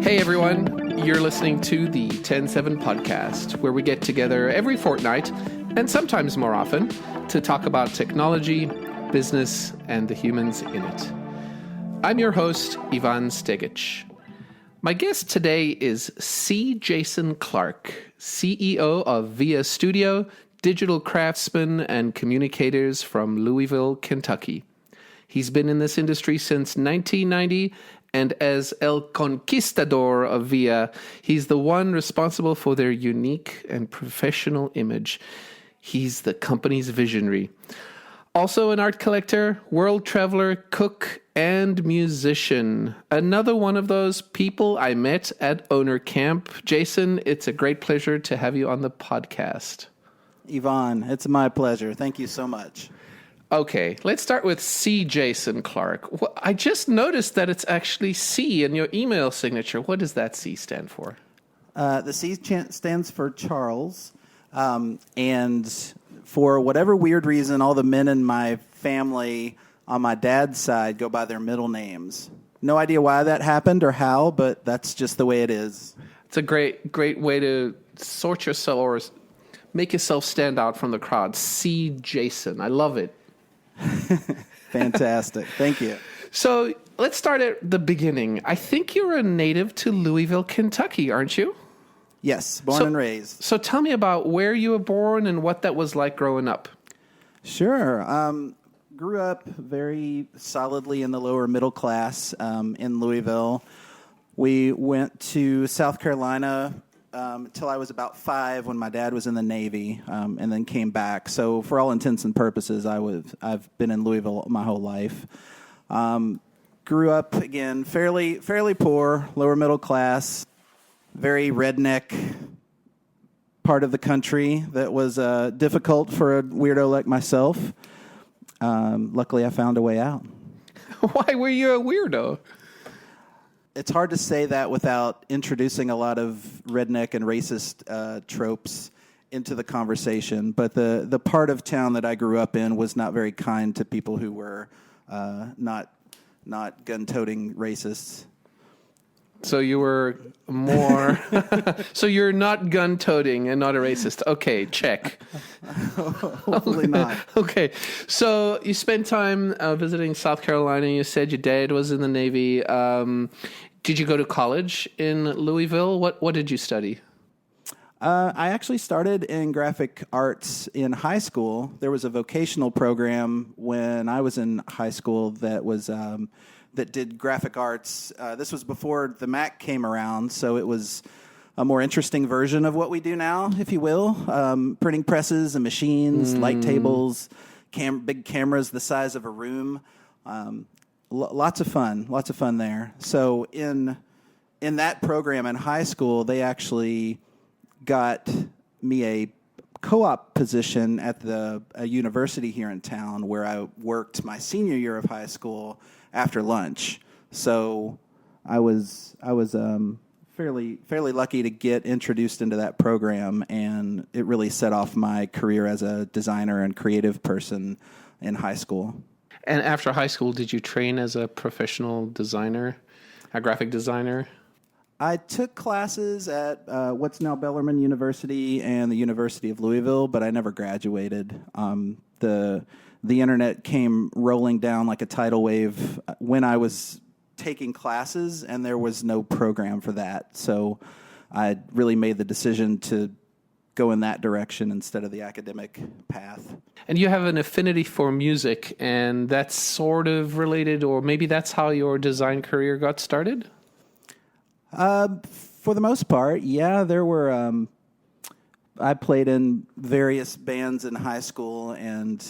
Hey everyone, you're listening to the TEN7 Podcast, where we get together every fortnight, and sometimes more often, to talk about technology, business, and the humans in it. I'm your host, Ivan Stegic. My guest today is C. Jason Clark, CEO of VIA Studio, digital craftsman and communicators from Louisville, Kentucky. He's been in this industry since 1990, and as El Conquistador of VIA, he's the one responsible for their unique and professional image. He's the company's visionary. Also an art collector, world traveler, cook, and musician. Another one of those people I met at Owner Camp. Jason, it's a great pleasure to have you on the podcast. Yvonne, it's my pleasure. Thank you so much. Okay, let's start with C. Jason Clark. I just noticed that it's actually C in your email signature. What does that C stand for? The C stands for Charles. And for whatever weird reason, all the men in my family on my dad's side go by their middle names. No idea why that happened or how, but that's just the way it is. It's a great way to sort yourself or make yourself stand out from the crowd. C. Jason. I love it. Fantastic. Thank you. So let's start at the beginning. I think you're a native to Louisville, Kentucky, aren't you? Yes, born and raised. So tell me about where you were born and what that was like growing up. Sure. Grew up very solidly in the lower middle class in Louisville. We went to South Carolina until I was about 5 when my dad was in the Navy, and then came back. So for all intents and purposes, I've been in Louisville my whole life. Grew up, again, fairly poor, lower middle class, very redneck part of the country that was difficult for a weirdo like myself. Luckily, I found a way out. Why were you a weirdo? It's hard to say that without introducing a lot of redneck and racist tropes into the conversation. But the part of town that I grew up in was not very kind to people who were not gun-toting racists. So you were more... So you're not gun-toting and not a racist. Okay, check. Hopefully not. Okay, so you spent time visiting South Carolina. You said your dad was in the Navy. Did you go to college in Louisville? What did you study? I actually started in graphic arts in high school. There was a vocational program when I was in high school that was that did graphic arts. This was before the Mac came around, so it was a more interesting version of what we do now, if you will. Printing presses and machines, light tables, big cameras the size of a room. Lots of fun there. So in that program in high school, they actually got me a co-op position at a university here in town where I worked my senior year of high school after lunch. So I was fairly lucky to get introduced into that program, and it really set off my career as a designer and creative person in high school. And after high school, did you train as a professional designer, a graphic designer? I took classes at what's now Bellarmine University and the University of Louisville, but I never graduated. The internet came rolling down like a tidal wave when I was taking classes, and there was no program for that. So I really made the decision to go in that direction instead of the academic path. And you have an affinity for music, and that's sort of related, or maybe that's how your design career got started? For the most part, yeah. There were... I played in various bands in high school and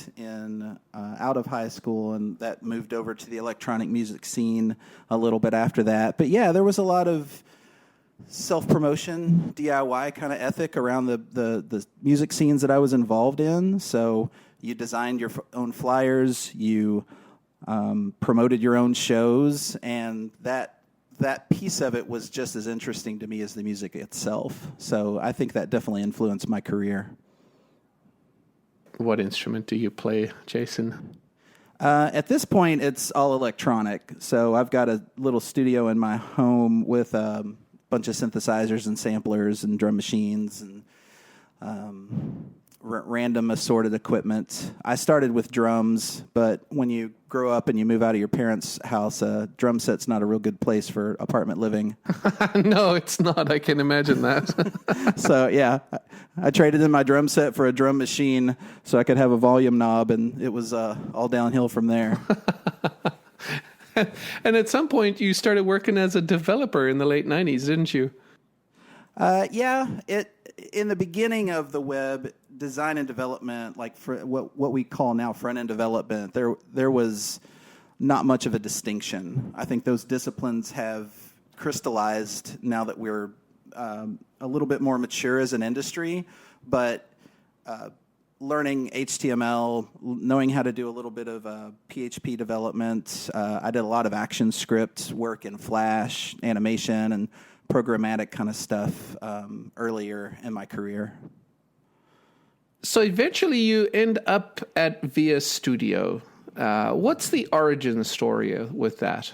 out of high school, and that moved over to the electronic music scene a little bit after that. But yeah, there was a lot of self-promotion, DIY kind of ethic around the music scenes that I was involved in. So you designed your own flyers, you promoted your own shows, and that piece of it was just as interesting to me as the music itself. So I think that definitely influenced my career. What instrument do you play, Jason? At this point, it's all electronic. So I've got a little studio in my home with a bunch of synthesizers and samplers and drum machines and random assorted equipment. I started with drums, but when you grow up and you move out of your parents' house, a drum set's not a real good place for apartment living. No, it's not. I can imagine that. So, yeah, I traded in my drum set for a drum machine so I could have a volume knob, and it was all downhill from there. And at some point, you started working as a developer in the late 90s, didn't you? In the beginning of the web, design and development, like for what we call now front-end development, there was not much of a distinction. I think those disciplines have crystallized now that we're a little bit more mature as an industry, but learning HTML, knowing how to do a little bit of PHP development. I did a lot of ActionScript work in Flash, animation, and programmatic kind of stuff earlier in my career. So eventually you end up at VIA Studio. What's the origin story with that?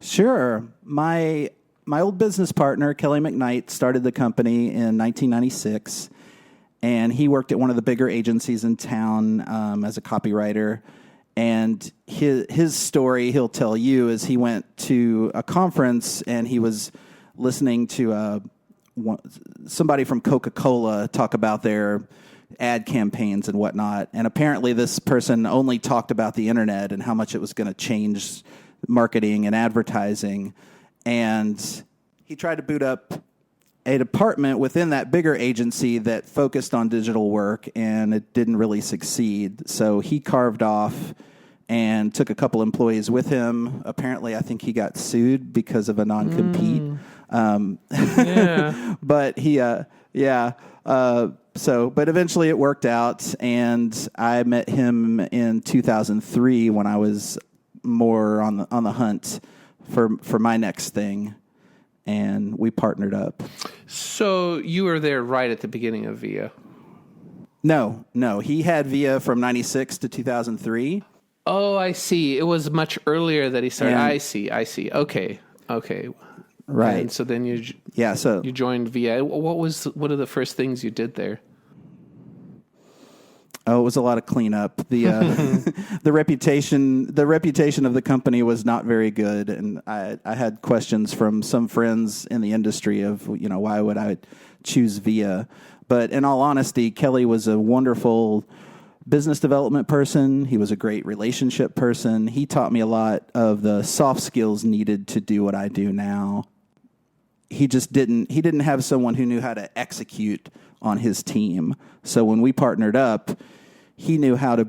Sure. My old business partner, Kelly McKnight, started the company in 1996, and he worked at one of the bigger agencies in town as a copywriter. And his story, he'll tell you, is he went to a conference and he was listening to somebody from Coca-Cola talk about their ad campaigns and whatnot. And apparently this person only talked about the internet and how much it was going to change marketing and advertising. And he tried to boot up a department within that bigger agency that focused on digital work, and it didn't really succeed. So he carved off and took a couple employees with him. Apparently, I think he got sued because of a non-compete. Yeah. But but eventually it worked out, and I met him in 2003 when I was more on the hunt for my next thing, and we partnered up. So you were there right at the beginning of VIA? No. He had VIA from 96 to 2003. Oh, I see. It was much earlier that he started. I see. Okay. Right. And so then you joined VIA. What are the first things you did there? Oh, it was a lot of cleanup. The reputation of the company was not very good, and I had questions from some friends in the industry of, why would I choose VIA? But in all honesty, Kelly was a wonderful business development person. He was a great relationship person. He taught me a lot of the soft skills needed to do what I do now. He didn't have someone who knew how to execute on his team. So when we partnered up, he knew how to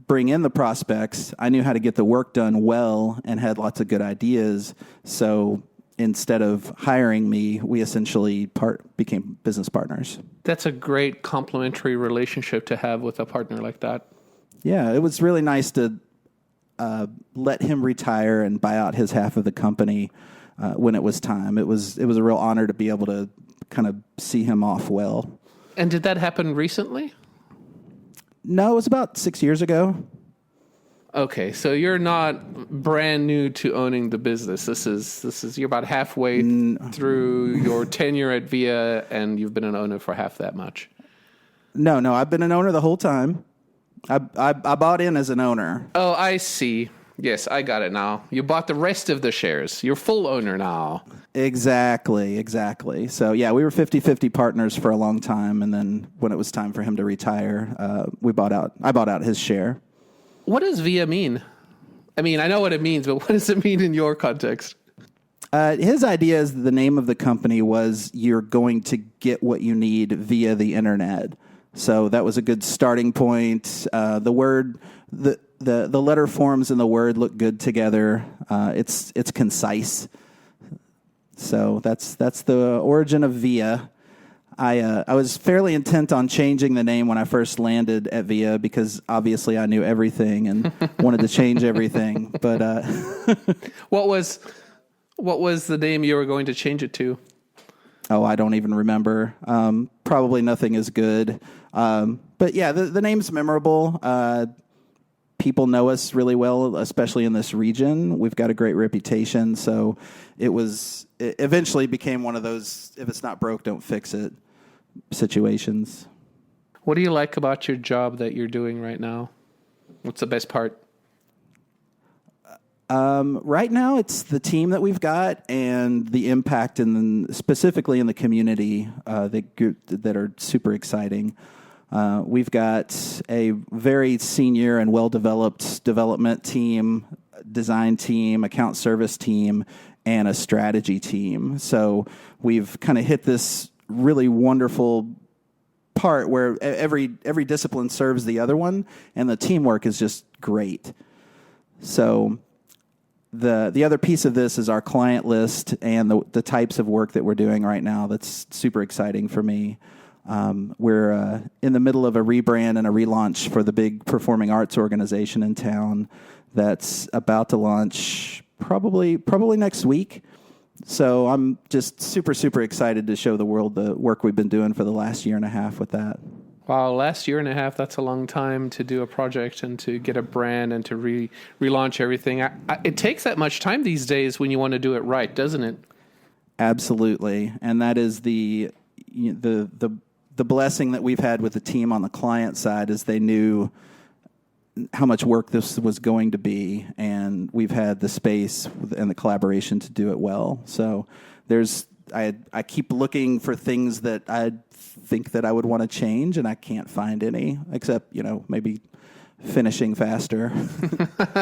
bring in the prospects. I knew how to get the work done well and had lots of good ideas. So instead of hiring me, we essentially became business partners. That's a great complementary relationship to have with a partner like that. Yeah, it was really nice to let him retire and buy out his half of the company when it was time. It was a real honor to be able to kind of see him off well. And did that happen recently? No, it was about 6 years ago. Okay, so you're not brand new to owning the business. This is you're about halfway through your tenure at VIA, and you've been an owner for half that much. No, I've been an owner the whole time. I bought in as an owner. Oh, I see. Yes, I got it now. You bought the rest of the shares. You're full owner now. Exactly. So, yeah, we were 50-50 partners for a long time, and then when it was time for him to retire, I bought out his share. What does VIA mean? I mean, I know what it means, but what does it mean in your context? His idea is the name of the company was you're going to get what you need via the internet. So that was a good starting point. The letter forms and the word look good together. It's concise. So that's the origin of VIA. I was fairly intent on changing the name when I first landed at VIA because obviously I knew everything and wanted to change everything. But what was the name you were going to change it to? Oh, I don't even remember. Probably nothing is good. But yeah, the name's memorable. People know us really well, especially in this region. We've got a great reputation, so it eventually became one of those, if it's not broke, don't fix it situations. What do you like about your job that you're doing right now? What's the best part? Right now, it's the team that we've got and the impact, specifically in the community that are super exciting. We've got a very senior and well-developed development team, design team, account service team, and a strategy team. So we've kind of hit this really wonderful part where every discipline serves the other one, and the teamwork is just great. So the other piece of this is our client list and the types of work that we're doing right now. That's super exciting for me. We're in the middle of a rebrand and a relaunch for the big performing arts organization in town that's about to launch probably next week. So I'm just super, super excited to show the world the work we've been doing for the last year and a half with that. Wow, last year and a half, that's a long time to do a project and to get a brand and to relaunch everything. It takes that much time these days when you want to do it right, doesn't it? Absolutely. And that is the blessing that we've had with the team on the client side is they knew how much work this was going to be, and we've had the space and the collaboration to do it well. So I keep looking for things that I think that I would want to change, and I can't find any, except, maybe finishing faster.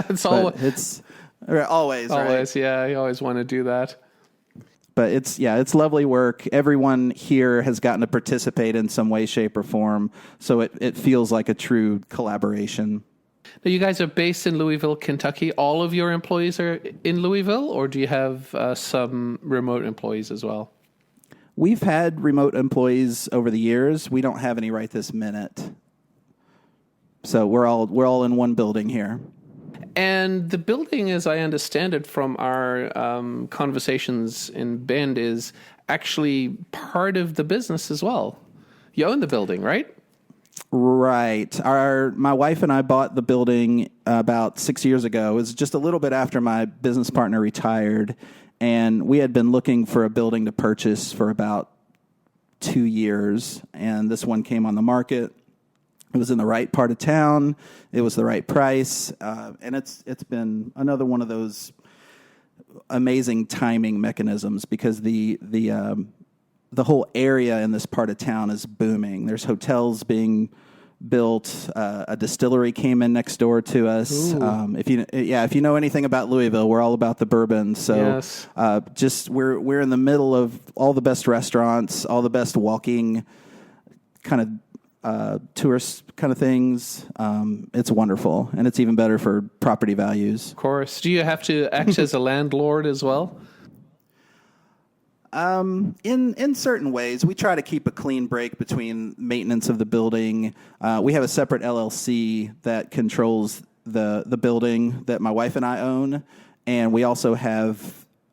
It's always, right? Yeah, you always want to do that. But it's lovely work. Everyone here has gotten to participate in some way, shape, or form, so it feels like a true collaboration. Now, you guys are based in Louisville, Kentucky. All of your employees are in Louisville, or do you have some remote employees as well? We've had remote employees over the years. We don't have any right this minute. So we're all in one building here. And the building, as I understand it from our conversations in Bend, is actually part of the business as well. You own the building, right? Right. My wife and I bought the building about 6 years ago. It was just a little bit after my business partner retired, and we had been looking for a building to purchase for about 2 years, and this one came on the market. It was in the right part of town. It was the right price, and it's been another one of those amazing timing mechanisms because the whole area in this part of town is booming. There's hotels being built. A distillery came in next door to us. If you know anything about Louisville, we're all about the bourbon. So yes. We're in the middle of all the best restaurants, all the best walking kind of tourist kind of things. It's wonderful, and it's even better for property values. Of course. Do you have to act as a landlord as well? In certain ways, we try to keep a clean break between maintenance of the building. We have a separate LLC that controls the building that my wife and I own, and we also have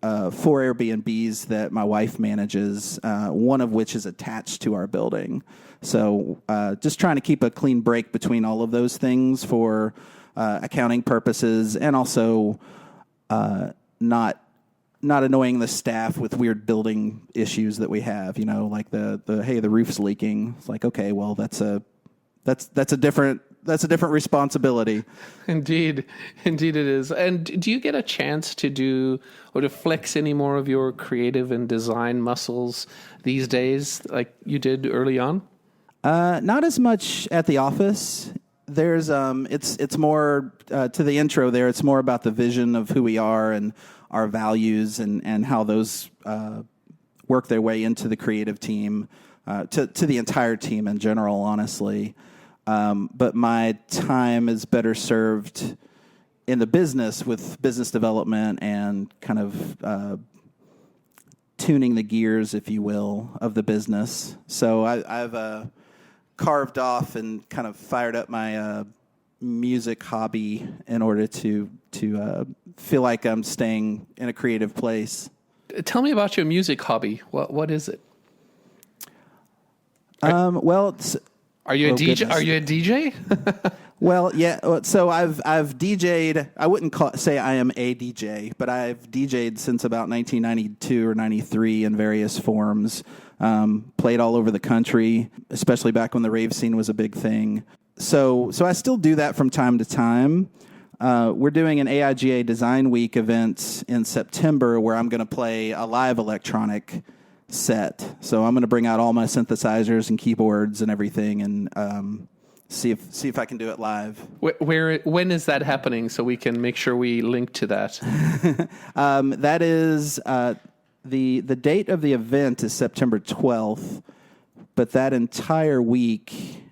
4 Airbnbs that my wife manages, one of which is attached to our building. So just trying to keep a clean break between all of those things for accounting purposes, and also not annoying the staff with weird building issues that we have. Like the roof's leaking. It's like, okay, well that's a different responsibility. Indeed it is. And do you get a chance to do or to flex any more of your creative and design muscles these days like you did early on? Not as much at the office. There's it's more to the intro there. It's more about the vision of who we are and our values and how those work their way into the creative team, to the entire team in general, honestly. But my time is better served in the business with business development and kind of tuning the gears, if you will, of the business. So I've carved off and kind of fired up my music hobby in order to feel like I'm staying in a creative place. Tell me about your music hobby. What is it? Are you a DJ? goodness. Are you a DJ? Well, yeah. So I've DJ'd. I wouldn't say I am a DJ, but I've DJ'd since about 1992 or 93 in various forms. Played all over the country, especially back when the rave scene was a big thing. So I still do that from time to time. We're doing an AIGA Design Week event in September where I'm going to play a live electronic set. So I'm going to bring out all my synthesizers and keyboards and everything, and see if I can do it live. When is that happening? So we can make sure we link to that. That is the date of the event is September 12th, but that entire week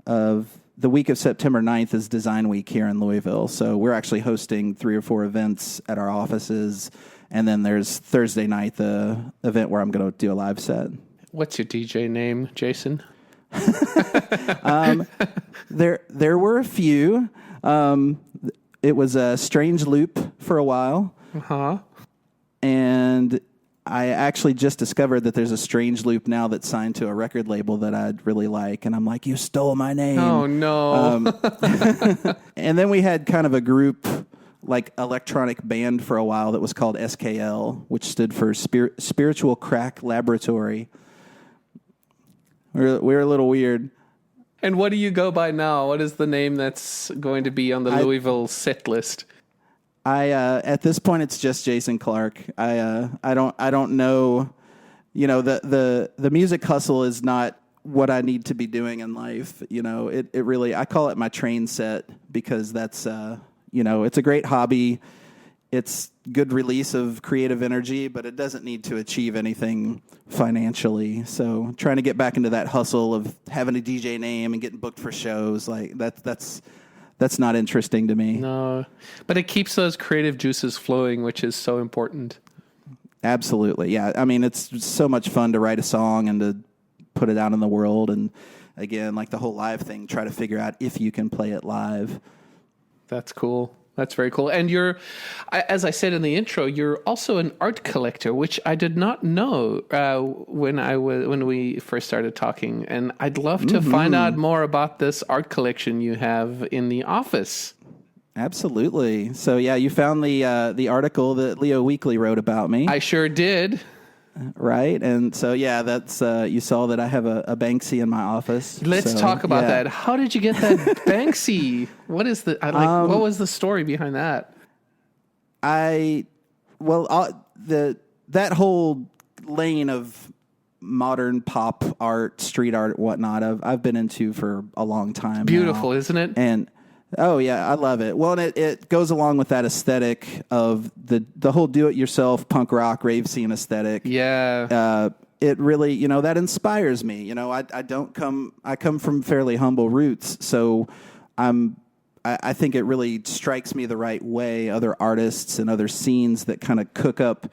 of the week of September 9th is Design Week here in Louisville. So we're actually hosting 3 or 4 events at our offices. And then there's Thursday night, the event where I'm going to do a live set. What's your DJ name, Jason? There were a few. It was a Strange Loop for a while. Uh-huh. And I actually just discovered that there's a Strange Loop now that's signed to a record label that I'd really like. And I'm like, you stole my name. Oh, no. And then we had kind of a group, like electronic band for a while that was called SKL, which stood for Spiritual Crack Laboratory. We're a little weird. And what do you go by now? What is the name that's going to be on the Louisville set list? At this point it's just Jason Clark. I don't know, the music hustle is not what I need to be doing in life. It really, I call it my train set because that's it's a great hobby. It's good release of creative energy, but it doesn't need to achieve anything financially. So trying to get back into that hustle of having a DJ name and getting booked for shows, like that's not interesting to me. No, but it keeps those creative juices flowing, which is so important. Absolutely. Yeah. I mean, it's so much fun to write a song and to put it out in the world. And again, like the whole live thing, try to figure out if you can play it live. That's cool. That's very cool. And as I said in the intro, you're also an art collector, which I did not know when we first started talking. And I'd love to find out more about this art collection you have in the office. Absolutely. So yeah, you found the article that Leo Weekly wrote about me. I sure did. Right. And so, yeah, that's you saw that I have a Banksy in my office. Let's talk about that. How did you get that Banksy? What is what was the story behind that? That whole lane of modern pop art, street art, whatnot, I've been into for a long time. Beautiful, now. Isn't it? And oh yeah, I love it. Well, and it goes along with that aesthetic of the whole do-it-yourself punk rock rave scene aesthetic. Yeah. It really, that inspires me. I come from fairly humble roots, so I think it really strikes me the right way. Other artists and other scenes that kind of cook up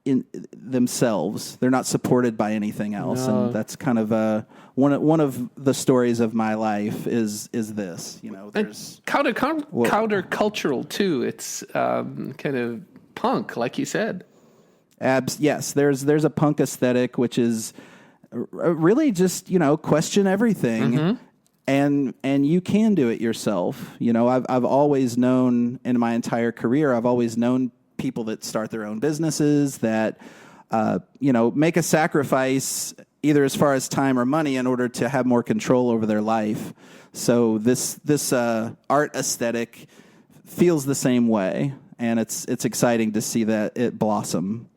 in themselves. They're not supported by anything else, and that's kind of one of the stories of my life is this. There's countercultural too. It's kind of punk, like you said. Yes, there's a punk aesthetic, which is really just question everything, and you can do it yourself. I've always known in my entire career, I've always known people that start their own businesses that make a sacrifice either as far as time or money in order to have more control over their life. So this art aesthetic feels the same way, and it's exciting to see that it blossom.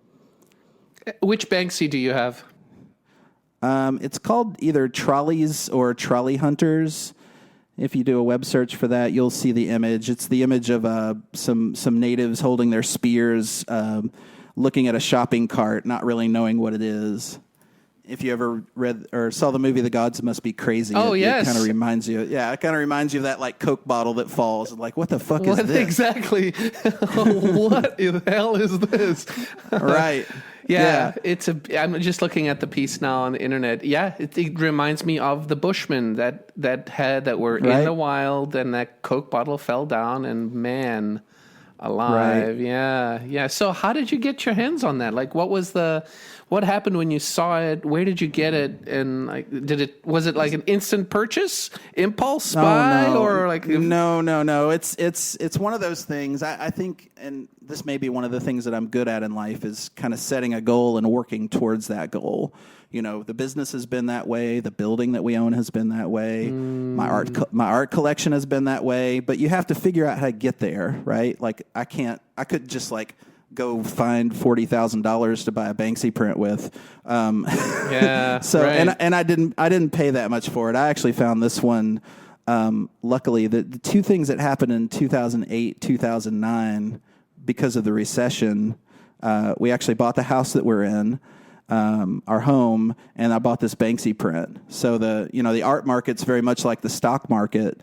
Which Banksy do you have? It's called either Trolleys or Trolley Hunters. If you do a web search for that, you'll see the image. It's the image of some natives holding their spears, looking at a shopping cart, not really knowing what it is. If you ever read or saw the movie The Gods Must Be Crazy, yes. It kind of reminds you. Yeah, it kind of reminds you of that like Coke bottle that falls. Like, what the fuck is this? Exactly. What the hell is this? Right. Yeah, I'm just looking at the piece now on the internet. Yeah, it reminds me of the Bushmen that were in the wild, and that Coke bottle fell down, and man, alive. Right. Yeah. So how did you get your hands on that? Like, what was the what happened when you saw it? Where did you get it? And like, was it like an instant purchase, impulse buy, or like? No. It's one of those things. I think, and this may be one of the things that I'm good at in life, is kind of setting a goal and working towards that goal. You know, the business has been that way. The building that we own has been that way. My art collection has been that way. But you have to figure out how to get there, right? Like I could just like go find $40,000 to buy a Banksy print with. Yeah. So right. and I didn't pay that much for it. I actually found this one. Luckily, the two things that happened in 2008, 2009, because of the recession, we actually bought the house that we're in. Our home, and I bought this Banksy print. So the art market's very much like the stock market.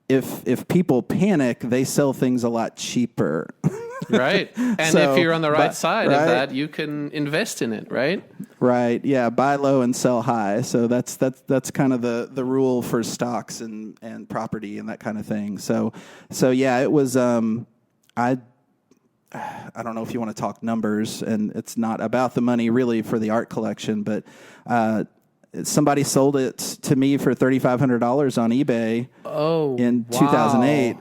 If people panic, they sell things a lot cheaper. Right. And if you're on the right side of that, you can invest in it, right? Right. Yeah. Buy low and sell high. So that's kind of the rule for stocks and property and that kind of thing. So yeah, it was I don't know if you want to talk numbers, and it's not about the money really for the art collection, but somebody sold it to me for $3,500 on eBay in 2008.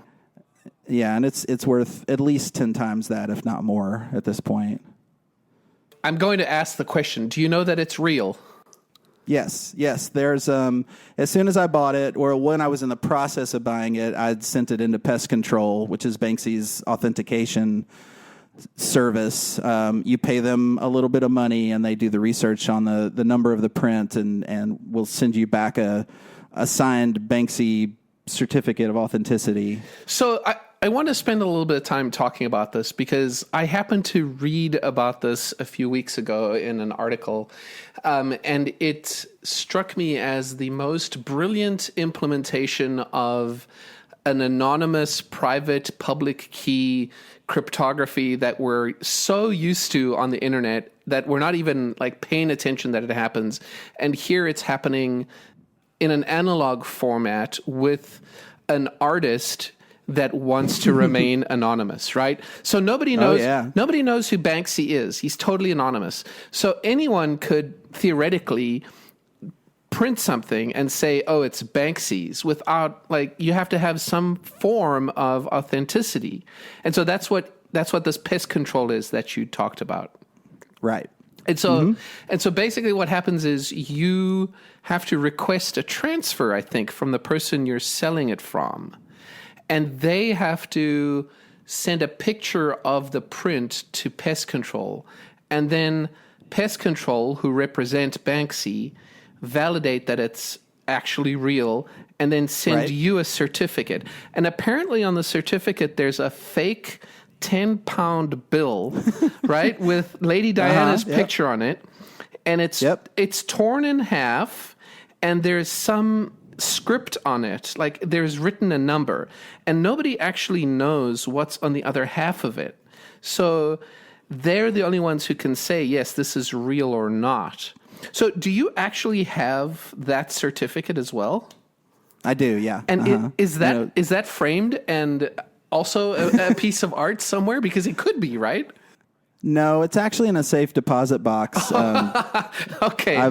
Yeah, and it's worth at least 10 times that, if not more, at this point. I'm going to ask the question, do you know that it's real? Yes. There's as soon as I bought it, or when I was in the process of buying it, I'd sent it into Pest Control, which is Banksy's authentication service. You pay them a little bit of money, and they do the research on the number of the print, and will send you back a signed Banksy certificate of authenticity. So I want to spend a little bit of time talking about this because I happened to read about this a few weeks ago in an article, and it struck me as the most brilliant implementation of an anonymous private public key cryptography that we're so used to on the internet that we're not even like paying attention that it happens. And here it's happening in an analog format with an artist that wants to remain anonymous, right? So nobody knows who Banksy is. He's totally anonymous. So anyone could theoretically print something and say, oh, it's Banksy's, without, like, you have to have some form of authenticity. And so that's what this pest control is that you talked about. Right. And so and so basically what happens is you have to request a transfer, I think, from the person you're selling it from. And they have to send a picture of the print to Pest Control. And then Pest Control, who represent Banksy, validate that it's actually real, and then send you a certificate. And apparently on the certificate, there's a fake 10-pound bill, right, with Lady Diana's picture on it. And it's torn in half, and there's some script on it, like there's written a number, and nobody actually knows what's on the other half of it. So they're the only ones who can say, yes, this is real or not. So do you actually have that certificate as well? I do, yeah. And is that framed and also a piece of art somewhere? Because it could be, right? No, it's actually in a safe deposit box. Okay. I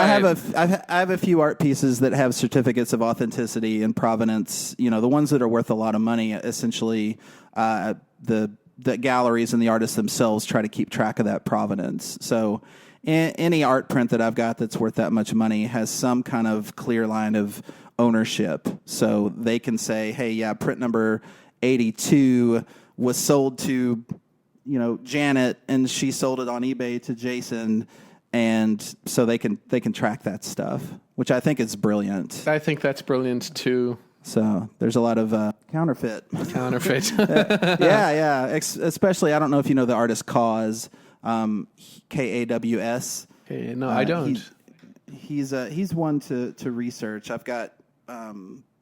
have a few art pieces that have certificates of authenticity and provenance. You know, the ones that are worth a lot of money. Essentially, the galleries and the artists themselves try to keep track of that provenance. So, any art print that I've got that's worth that much money has some kind of clear line of ownership. So they can say, "Hey, yeah, print number 82 was sold to." Janet, and she sold it on eBay to Jason, and so they can track that stuff, which I think is brilliant. I think that's brilliant too. So there's a lot of counterfeit. Yeah. Especially, I don't know if you know the artist Kaws, Kaws. No, I don't. He's one to research. I've got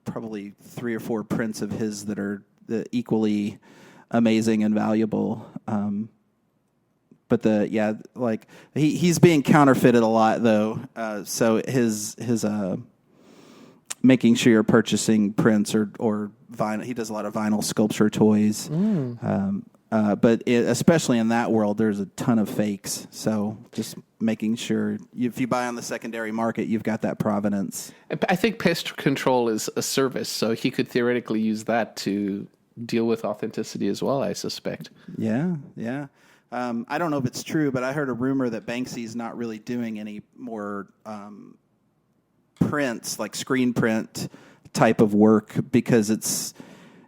probably 3 or 4 prints of his that are equally amazing and valuable. But he's being counterfeited a lot though. So his making sure you're purchasing prints or vinyl. He does a lot of vinyl sculpture toys. But especially in that world, there's a ton of fakes. So just making sure if you buy on the secondary market, you've got that provenance. I think pest control is a service, so he could theoretically use that to deal with authenticity as well, I suspect. Yeah. I don't know if it's true, but I heard a rumor that Banksy's not really doing any more prints, like screen print type of work, because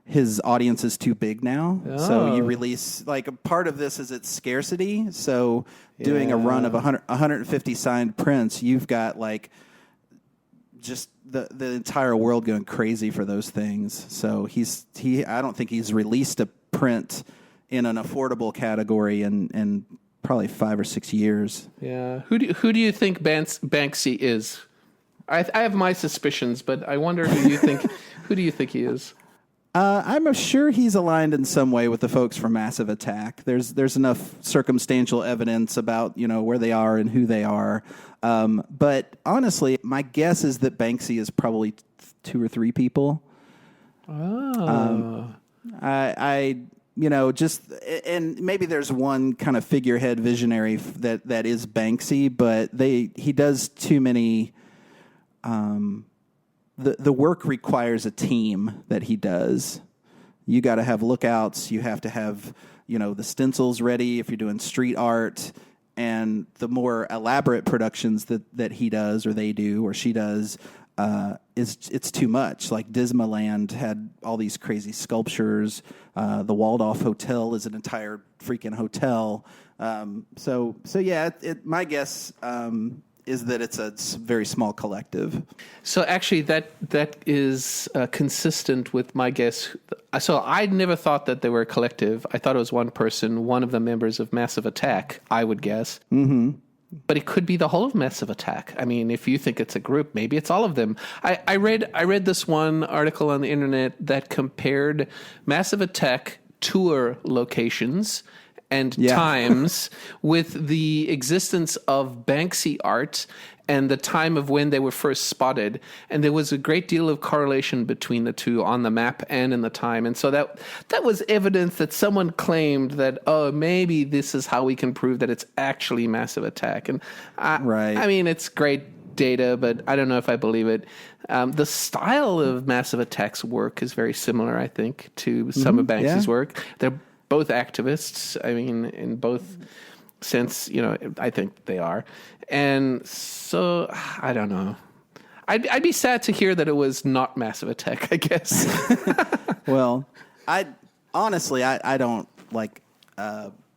his audience is too big now. Oh. So you release, like, a part of this is its scarcity. So doing a run of 150 signed prints, you've got like just the entire world going crazy for those things. So I don't think he's released a print in an affordable category in probably 5 or 6 years. Yeah. Who do you think Banksy is? I have my suspicions, but I wonder who do you think he is? I'm sure he's aligned in some way with the folks from Massive Attack. There's enough circumstantial evidence about where they are and who they are. But honestly, my guess is that Banksy is probably 2 or 3 people. Oh. And maybe there's one kind of figurehead visionary that is Banksy, but he does too many. The work requires a team that he does. You got to have lookouts. You have to have, the stencils ready if you're doing street art, and the more elaborate productions that he does or they do or she does, it's too much. Like Dismaland had all these crazy sculptures. The Waldorf Hotel is an entire freaking hotel. So yeah, my guess is that it's a very small collective. So actually, that is consistent with my guess. So I never thought that they were a collective. I thought it was one person, one of the members of Massive Attack, I would guess. Mm-hmm. But it could be the whole of Massive Attack. I mean, if you think it's a group, maybe it's all of them. I read this one article on the internet that compared Massive Attack tour locations and times with the existence of Banksy art and the time of when they were first spotted. And there was a great deal of correlation between the two on the map and in the time. And so that was evidence that someone claimed that, maybe this is how we can prove that it's actually Massive Attack. And I mean, it's great data, but I don't know if I believe it. The style of Massive Attack's work is very similar, I think, to some of Banksy's work. They're both activists. I mean, in both sense, I think they are. And so, I don't know. I'd be sad to hear that it was not Massive Attack, I guess. Well, I don't like,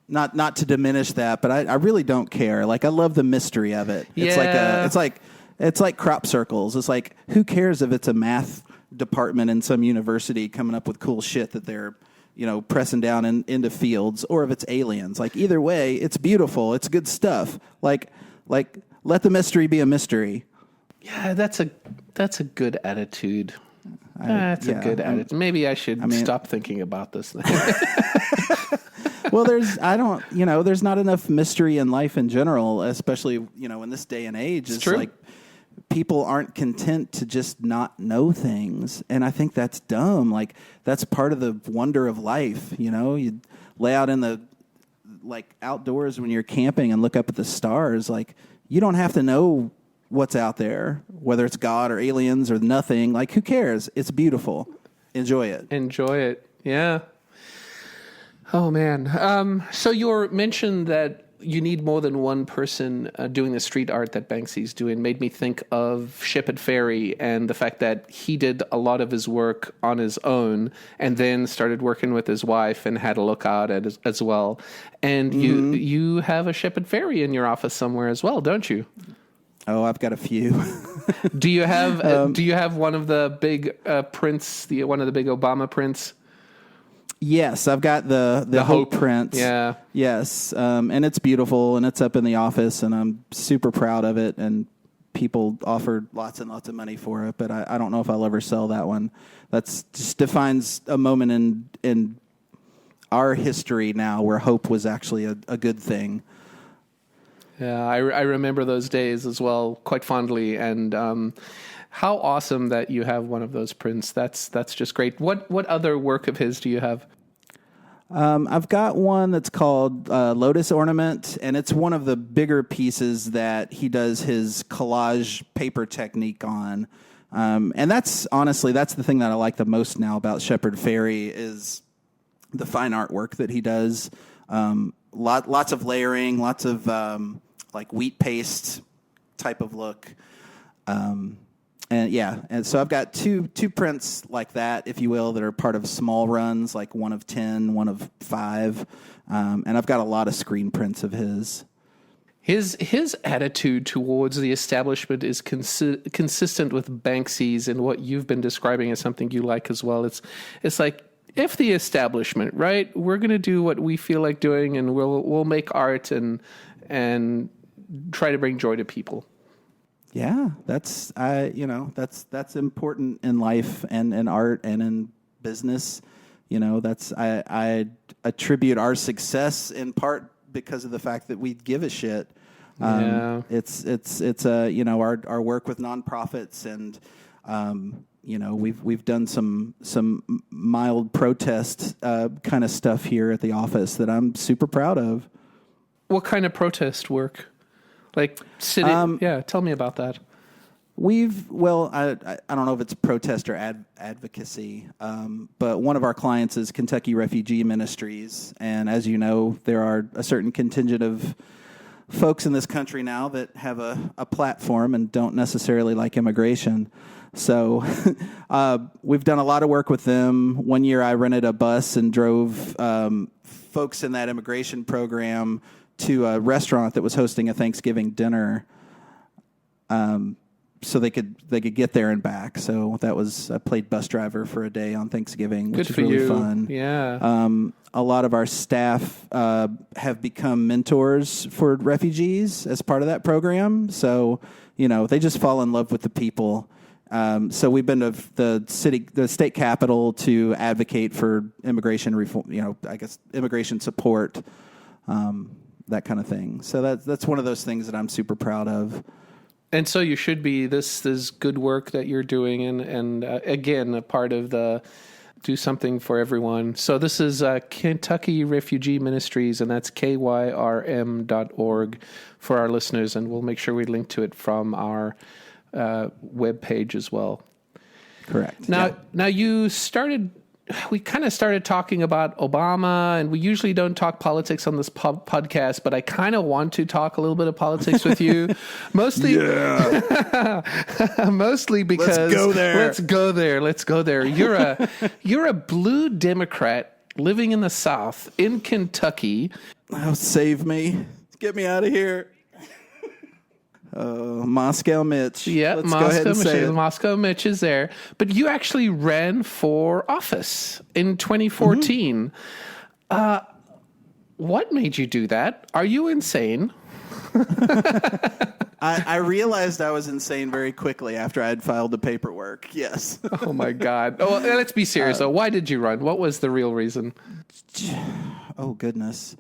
not to diminish that, but I really don't care. Like, I love the mystery of it. Yeah. It's like crop circles. It's like, who cares if it's a math department in some university coming up with cool shit that they're pressing down into fields, or if it's aliens. Like, either way, it's beautiful. It's good stuff. Like let the mystery be a mystery. Yeah, that's a good attitude. That's a good attitude. Maybe I should stop thinking about this thing. Well, there's not enough mystery in life in general, especially, in this day and age. It's true. Like, people aren't content to just not know things. And I think that's dumb. Like, that's part of the wonder of life. You lay out in the outdoors when you're camping and look up at the stars. Like, you don't have to know what's out there, whether it's God or aliens or nothing. Like, who cares? It's beautiful. Enjoy it. Yeah. Oh man. So you mentioned that you need more than one person doing the street art that Banksy's doing. Made me think of Ship and Ferry and the fact that he did a lot of his work on his own and then started working with his wife and had a lookout as well. And you have a Ship and Ferry in your office somewhere as well, don't you? Oh, I've got a few. Do you have one of the big prints, one of the big Obama prints? Yes, I've got the Hope print. Yeah. Yes, and it's beautiful, and it's up in the office, and I'm super proud of it, and people offered lots and lots of money for it, but I don't know if I'll ever sell that one. That's just defines a moment in our history now where hope was actually a good thing. Yeah, I remember those days as well quite fondly, and how awesome that you have one of those prints. That's just great. What other work of his do you have? I've got one that's called Lotus Ornament, and it's one of the bigger pieces that he does his collage paper technique on. And that's the thing that I like the most now about Shepherd Ferry is the fine artwork that he does. Lots of layering, lots of like wheat paste type of look. And so I've got two prints like that, if you will, that are part of small runs, like one of 10, one of 5, and I've got a lot of screen prints of his. His attitude towards the establishment is consistent with Banksy's and what you've been describing as something you like as well. It's like, if the establishment, right, we're going to do what we feel like doing, and we'll make art and try to bring joy to people. Yeah, that's important in life and in art and in business. I attribute our success in part because of the fact that we give a shit. It's our work with nonprofits and we've done some mild protest kind of stuff here at the office that I'm super proud of. What kind of protest work? Like city? Tell me about that. I don't know if it's protest or advocacy, but one of our clients is Kentucky Refugee Ministries, and as you know, there are a certain contingent of folks in this country now that have a platform and don't necessarily like immigration. So we've done a lot of work with them. One year I rented a bus and drove folks in that immigration program to a restaurant that was hosting a Thanksgiving dinner, so they could get there and back. So I played bus driver for a day on Thanksgiving, which is really fun. Yeah. A lot of our staff have become mentors for refugees as part of that program. So they just fall in love with the people. So we've been to the state capitol to advocate for immigration reform. Immigration support. That kind of thing. So that's one of those things that I'm super proud of. And so you should be. This is good work that you're doing, and again, a part of the do something for everyone. So this is Kentucky Refugee Ministries, and that's kyrm.org for our listeners, and we'll make sure we link to it from our webpage as well. Correct. Now we kind of started talking about Obama, and we usually don't talk politics on this podcast, but I kind of want to talk a little bit of politics with you. Mostly because let's go there. You're a blue Democrat living in the South in Kentucky. Oh, save me. Get me out of here. Moscow Mitch. Yeah, let's go ahead and say it. Moscow Mitch is there. But you actually ran for office in 2014. Mm-hmm. What made you do that? Are you insane? I realized I was insane very quickly after I had filed the paperwork. Yes. Oh, my God. Oh, let's be serious, though. Why did you run? What was the real reason? Oh, goodness.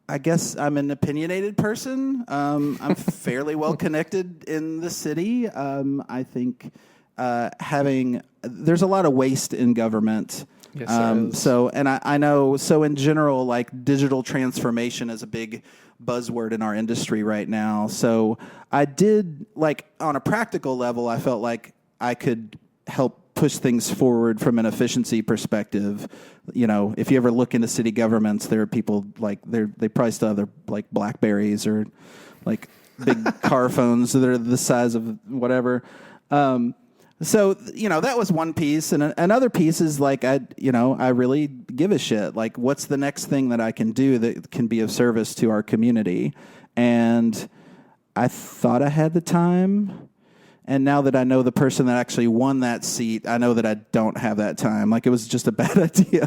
I guess I'm an opinionated person. I'm fairly well connected in the city. I think there's a lot of waste in government. Yes, there is. I know. So in general, like digital transformation is a big buzzword in our industry right now. So I did on a practical level, I felt like I could help push things forward from an efficiency perspective. If you ever look into city governments, there are people they probably still have their BlackBerries or big car phones that are the size of whatever. So that was one piece, and another piece is I really give a shit. What's the next thing that I can do that can be of service to our community? And I thought I had the time. And now that I know the person that actually won that seat, I know that I don't have that time. It was just a bad idea.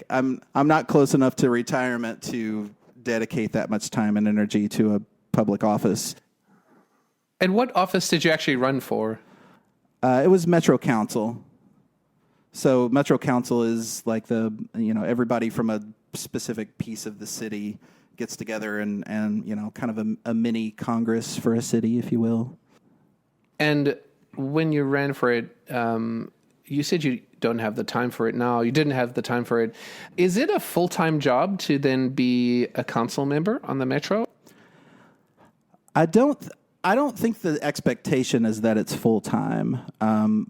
I'm not close enough to retirement to dedicate that much time and energy to a public office. And what office did you actually run for? It was Metro Council. So Metro Council is everybody from a specific piece of the city gets together and kind of a mini Congress for a city, if you will. And when you ran for it, you said you don't have the time for it now. You didn't have the time for it. Is it a full-time job to then be a council member on the Metro? I don't think the expectation is that it's full time,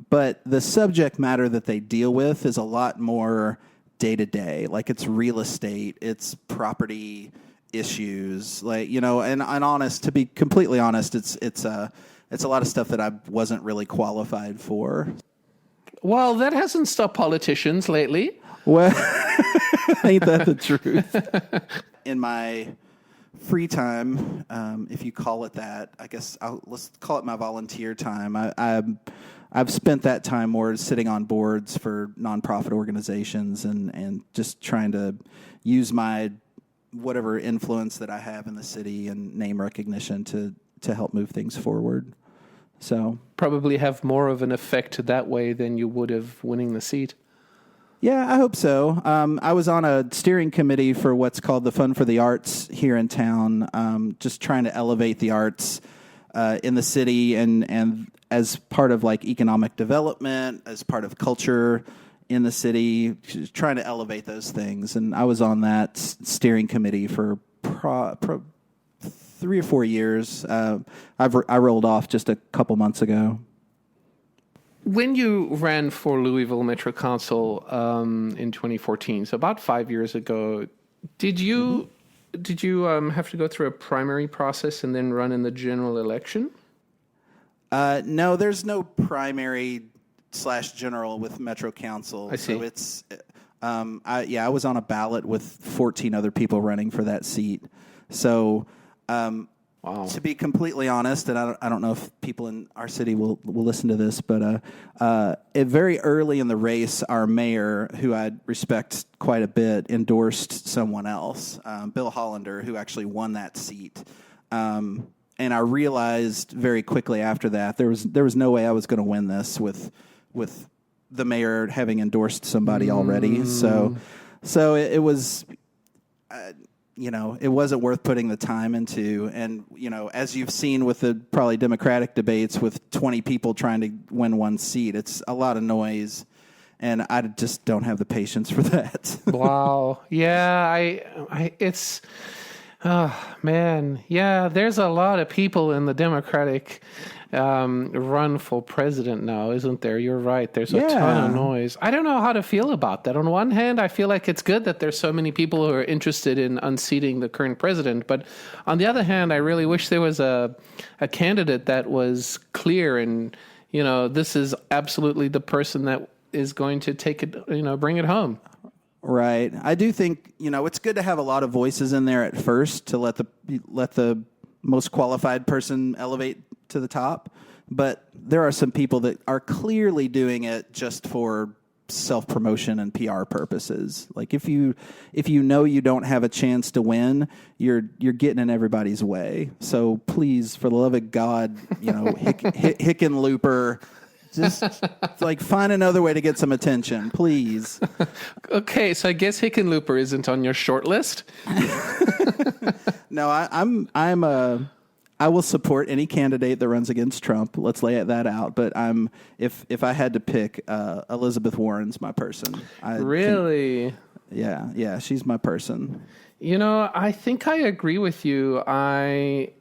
but the subject matter that they deal with is a lot more day to day. Like it's real estate, it's property issues, like and honest. To be completely honest, it's a lot of stuff that I wasn't really qualified for. Well, that hasn't stopped politicians lately. Well, ain't that the truth? In my free time, if you call it that, I guess let's call it my volunteer time. I've spent that time more sitting on boards for nonprofit organizations and just trying to use my whatever influence that I have in the city and name recognition to help move things forward. So probably have more of an effect that way than you would have winning the seat. Yeah, I hope so. I was on a steering committee for what's called the Fund for the Arts here in town, just trying to elevate the arts in the city and as part of like economic development, as part of culture in the city, trying to elevate those things. And I was on that steering committee for 3 or 4 years. I rolled off just a couple months ago. When you ran for Louisville Metro Council in 2014, so about 5 years ago, did you have to go through a primary process and then run in the general election? No, there's no primary / general with Metro Council. I see. So it's I was on a ballot with 14 other people running for that seat. So. Wow. To be completely honest, and I don't know if people in our city will listen to this, but very early in the race, our mayor, who I respect quite a bit, endorsed someone else, Bill Hollander, who actually won that seat. And I realized very quickly after that there was no way I was going to win this with the mayor having endorsed somebody already. So it was. It wasn't worth putting the time into. And, as you've seen with the probably Democratic debates with 20 people trying to win one seat, it's a lot of noise. And I just don't have the patience for that. Wow. Yeah, it's, oh, man. Yeah, there's a lot of people in the Democratic run for president now, isn't there? You're right. There's a ton of noise. I don't know how to feel about that. On one hand, I feel like it's good that there's so many people who are interested in unseating the current president. But on the other hand, I really wish there was a candidate that was clear and, this is absolutely the person that is going to take it, bring it home. Right. I do think, it's good to have a lot of voices in there at first to let the most qualified person elevate to the top, but there are some people that are clearly doing it just for self-promotion and PR purposes. Like if you you don't have a chance to win, you're getting in everybody's way. So please, for the love of God, Hickenlooper, just like find another way to get some attention, please. Okay, so I guess Hickenlooper isn't on your short list. No, I will support any candidate that runs against Trump. Let's lay that out. But if I had to pick, Elizabeth Warren's my person. Really? Yeah, she's my person. I think I agree with you.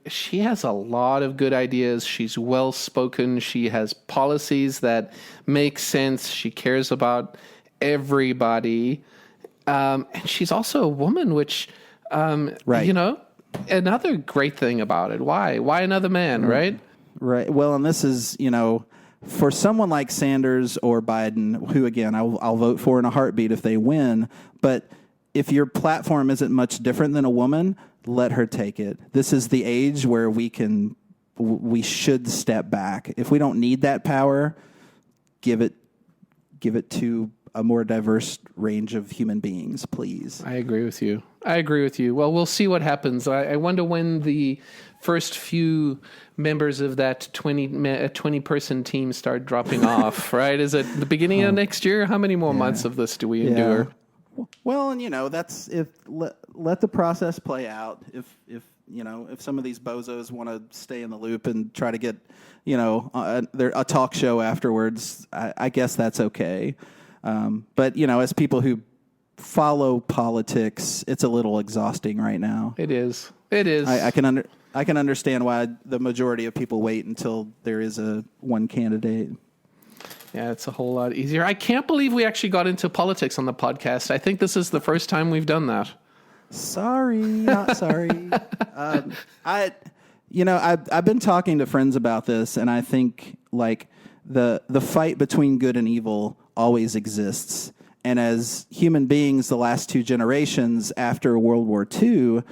She has a lot of good ideas. She's well spoken. She has policies that make sense. She cares about everybody, and she's also a woman, which right. Another great thing about it. Why another man, right? Right. Well, and this is, for someone like Sanders or Biden, who, again, I'll vote for in a heartbeat if they win, but if your platform isn't much different than a woman, let her take it. This is the age where we should step back. If we don't need that power, give it to a more diverse range of human beings, please. I agree with you. Well, we'll see what happens. I wonder when the first few members of that 20-person team start dropping off, right? Is it the beginning of next year? How many more months of this do we endure? Well, and that's let the process play out. If if some of these bozos want to stay in the loop and try to get, a talk show afterwards, I guess that's okay. But, as people who follow politics, it's a little exhausting right now. It is. I can understand why the majority of people wait until there is one candidate. Yeah, it's a whole lot easier. I can't believe we actually got into politics on the podcast. I think this is the first time we've done that. Sorry, not sorry. I've been talking to friends about this, and I think like the fight between good and evil always exists. And as human beings, the last two generations after World War II,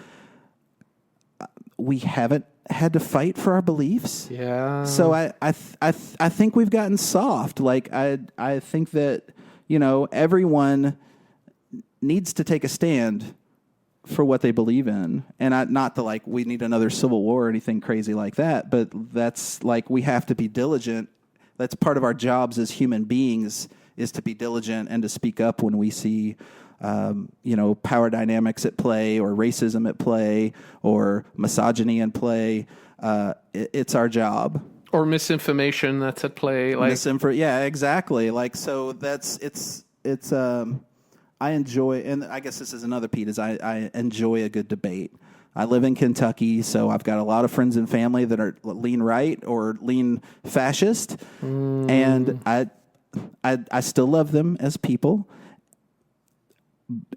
we haven't had to fight for our beliefs. Yeah. So I think we've gotten soft. Like I think that everyone needs to take a stand for what they believe in, and not to like we need another civil war or anything crazy like that. But that's like we have to be diligent. That's part of our jobs as human beings, is to be diligent and to speak up when we see power dynamics at play, or racism at play, or misogyny in play. It's our job. Or misinformation that's at play. Yeah, exactly. Like, so it's I enjoy, and I guess this is another Pete, is I enjoy a good debate. I live in Kentucky, so I've got a lot of friends and family that are lean right or lean fascist, and I still love them as people.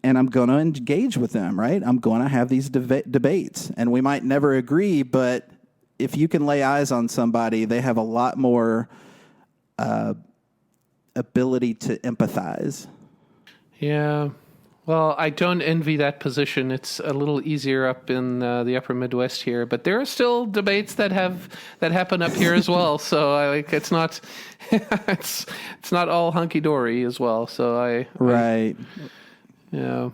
And I'm going to engage with them, right? I'm going to have these debates. And we might never agree, but if you can lay eyes on somebody, they have a lot more ability to empathize. Yeah. Well, I don't envy that position. It's a little easier up in the upper Midwest here, but there are still debates that happen up here as well. So it's not it's not all hunky dory as well. So right. Yeah.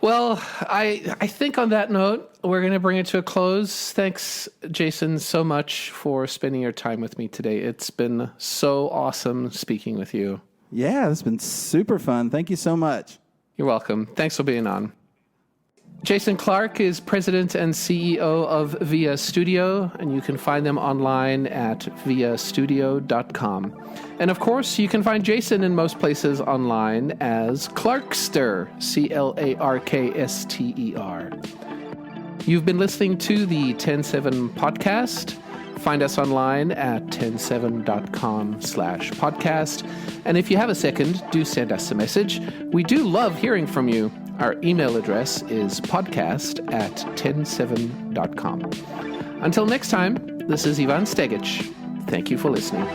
Well, I think on that note, we're going to bring it to a close. Thanks, Jason, so much for spending your time with me today. It's been so awesome speaking with you. Yeah, it's been super fun. Thank you so much. You're welcome. Thanks for being on. Jason Clark is president and CEO of VIA Studio, and you can find them online at viastudio.com. And of course, you can find Jason in most places online as Clarkster, Clarkster. You've been listening to the TEN7 Podcast. Find us online at ten7.com/podcast. And if you have a second, do send us a message. We do love hearing from you. Our email address is podcast@ten7.com. Until next time, this is Ivan Stegic. Thank you for listening.